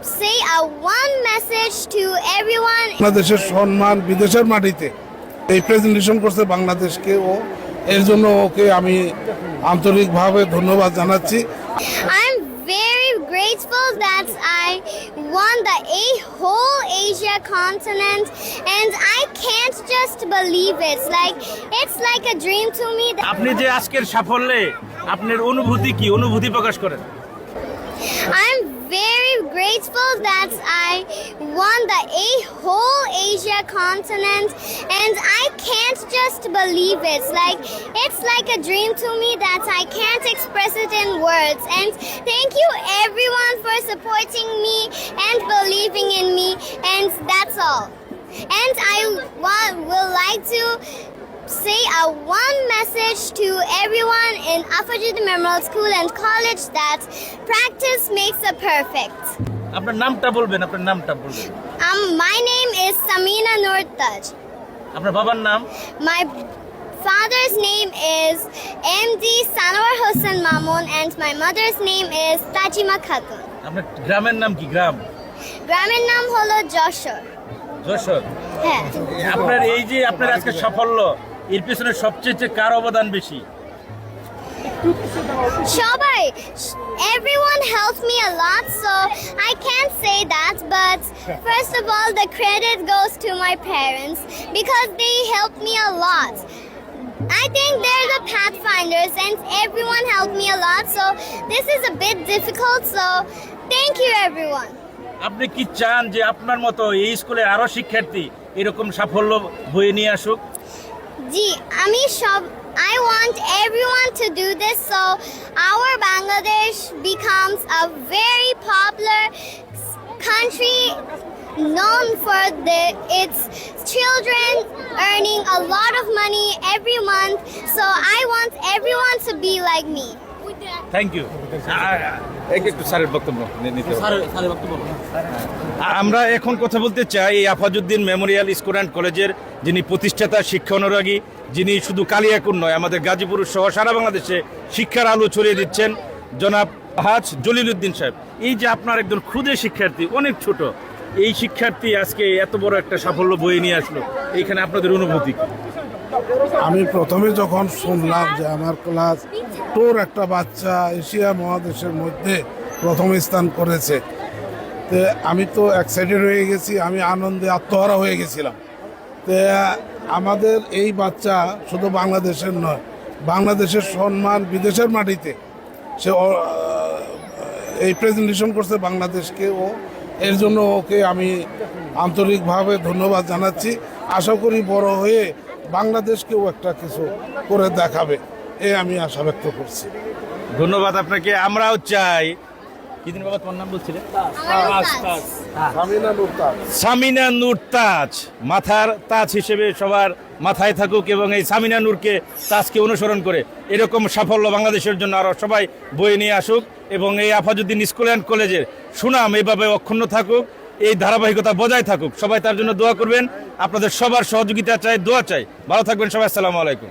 say a one message to everyone. বাংলাদেশের সম্মান বিদেশের মাটিতে এই প্রেজেন্টেশন করছে বাংলাদেশকে ও এর জন্য ওকে আমি আন্তরিকভাবে ধন্যবাদ জানাচ্ছি। I'm very grateful that I won the whole Asia continent, and I can't just believe it. It's like a dream to me. আপনি যে আজকের সাফল্যে আপনার অনুভূতি কি, অনুভূতি প্রকাশ করেন? I'm very grateful that I won the whole Asia continent, and I can't just believe it. It's like a dream to me that I can't express it in words. And thank you everyone for supporting me and believing in me, and that's all. And I will like to say a one message to everyone in Afajuddin Memorial School and College that practice makes a perfect. আপনার নামটা বলবেন, আপনার নামটা বলবেন। My name is Samina Nurtaj. আপনার বাবার নাম? My father's name is MD Sanwar Hossain Mamun, and my mother's name is Tajima Khatun. আপনার গ্রামের নাম কি? গ্রাম? গ্রামের নাম হলো যশোর। যশোর। হ্যাঁ। আপনার এই যে আপনার আজকে সাফল্য, এর পিছনে সবচেয়ে কার অবদান বেশি? সবাই, everyone helped me a lot, so I can't say that, but first of all the credit goes to my parents because they helped me a lot. I think they're the pathfinders and everyone helped me a lot, so this is a bit difficult, so thank you everyone. আপনি কি চান যে আপনার মতো এই স্কুলে আরো শিক্ষার্থী এরকম সাফল্য বয়ে নিয়ে আসুক? জি, I want everyone to do this so our Bangladesh becomes a very popular country known for its children earning a lot of money every month. So I want everyone to be like me. Thank you. একটু স্যারের বক্তব্য নিতে হবে। আমরা এখন কথা বলতে চাই এই আফাজউদ্দিন মেমোরিয়াল স্কুল অ্যান্ড কলেজের যিনি প্রতিষ্ঠাতা, শিক্ষা অনুরাগী, যিনি শুধু কালিয়াকুর নয় আমাদের গাজীপুর সহ সারা বাংলাদেশে শিক্ষার আলো ছড়িয়ে দিচ্ছেন, জনাব হাজ জলিল উদ্দিন সাহেব। এই যে আপনার একজন ক্ষুদে শিক্ষার্থী, অনেক ছোট এই শিক্ষার্থী আজকে এত বড় একটা সাফল্য বয়ে নিয়ে আসলো, এইখানে আপনাদের অনুভূতি কি? আমি প্রথমে যখন শুনলাম যে আমার ক্লাস টোর একটা বাচ্চা এশিয়া মহাদেশের মধ্যে প্রথম স্থান করেছে, তো আমি তো এক্সাইটেড হয়ে গেছি, আমি আনন্দে আত্মহারা হয়ে গেছিলাম। তো আমাদের এই বাচ্চা শুধু বাংলাদেশের নয়, বাংলাদেশের সম্মান বিদেশের মাটিতে সে এই প্রেজেন্টেশন করছে বাংলাদেশকে ও এর জন্য ওকে আমি আন্তরিকভাবে ধন্যবাদ জানাচ্ছি। আশা করি বড় হয়ে বাংলাদেশকেও একটা কিছু করে দেখাবে, আমি আশা ব্যক্ত করছি। ধন্যবাদ আপনাকে। আমরাও চাই। কি দিন বাবা তোমার নাম বলছিলে? সামিনা নূর তাজ। মাথার তাজ হিসেবে সবার মাথায় থাকুক এবং এই সামিনা নূরকে তাজকে অনুসরণ করে এরকম সাফল্য বাংলাদেশের জন্য আরও সবাই বয়ে নিয়ে আসুক এবং এই আফাজউদ্দিন স্কুল অ্যান্ড কলেজের সুনাম এইভাবে অক্ষুণ্ণ থাকুক, এই ধারাবাহিকতা বজায় থাকুক। সবাই তার জন্য দোয়া করবেন। আপনাদের সবার সহযোগিতা চাই, দোয়া চাই। ভালো থাকবেন সবাই। আসসালামু আলাইকুম।